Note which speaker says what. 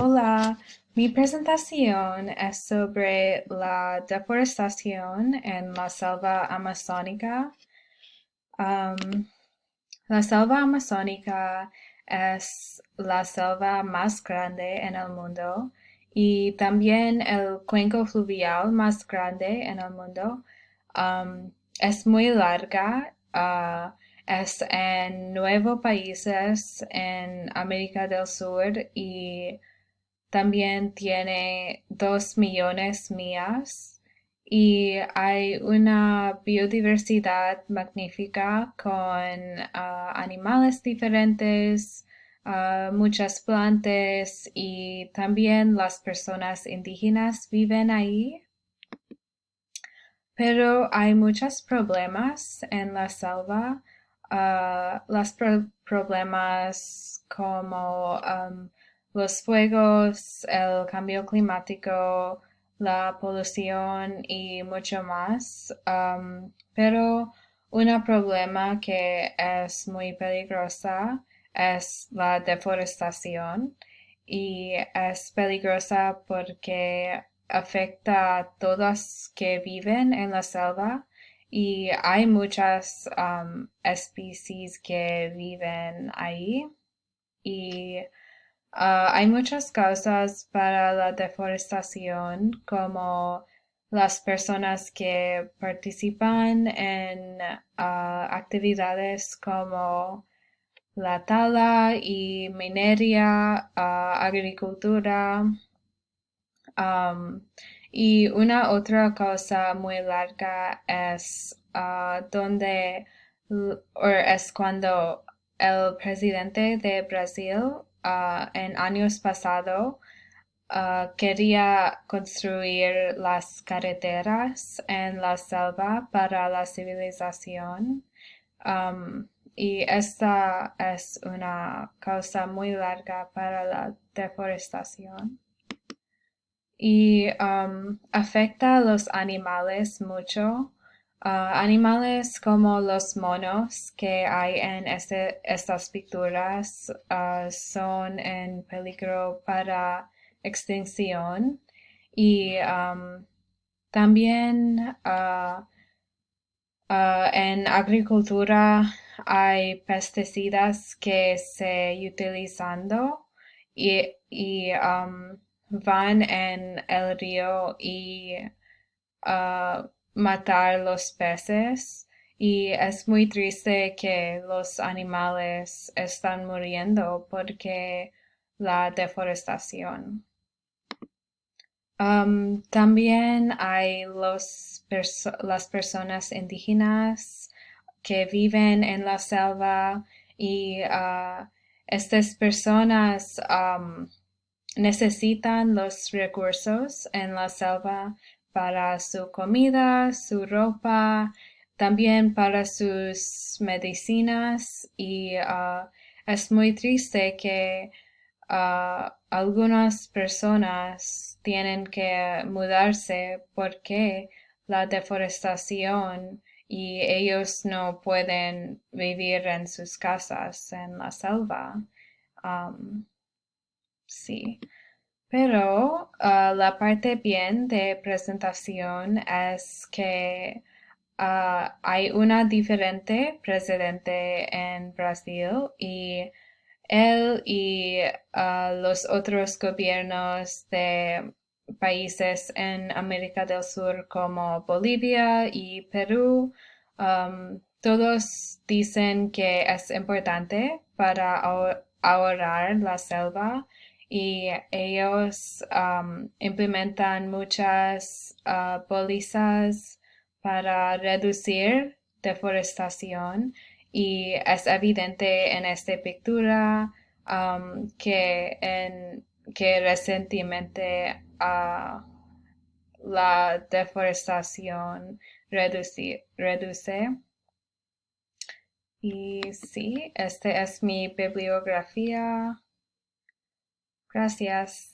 Speaker 1: Hola, mi presentación es sobre la deforestación en la selva amazónica. Am, la selva amazónica es la selva más grande en el mundo y también el cuenco fluvial más grande en el mundo. Es muy larga, es en 9 países en América del Sur y también tiene 2 millones millas y hay una biodiversidad magnífica con animales diferentes, muchas plantas y también las personas indígenas viven ahí. Pero hay muchos problemas en la selva. Los problemas como los fuegos, el cambio climático, la polución y mucho más. Pero un problema que es muy peligrosa es la deforestación y es peligrosa porque afecta a todos que viven en la selva y hay muchas especies que viven ahí y hay muchas causas para la deforestación como las personas que participan en actividades como la tala y minería, agricultura. Um, y una otra cosa muy larga es es cuando el presidente de Brasil en años pasados quería construir las carreteras en la selva para la civilización. Y esta es una causa muy larga para la deforestación y afecta a los animales mucho. Animales como los monos que hay en estas pinturas son en peligro para extinción y también en agricultura hay pesticidas que se utilizando y van en el río y matar los peces. Y es muy triste que los animales están muriendo porque la deforestación. También hay las personas indígenas que viven en la selva y estas personas necesitan los recursos en la selva para su comida, su ropa, también para sus medicinas y es muy triste que algunas personas tienen que mudarse porque la deforestación y ellos no pueden vivir en sus casas en la selva. Um, sí. Pero la parte bien de presentación es que hay una diferente presidente en Brasil y él y los otros gobiernos de países en América del Sur como Bolivia y Perú, todos dicen que es importante para ahorrar la selva y ellos implementan muchas pólizas para reducir deforestación y es evidente en esta pintura que recientemente la deforestación reduce. Y sí, esta es mi bibliografía. Gracias.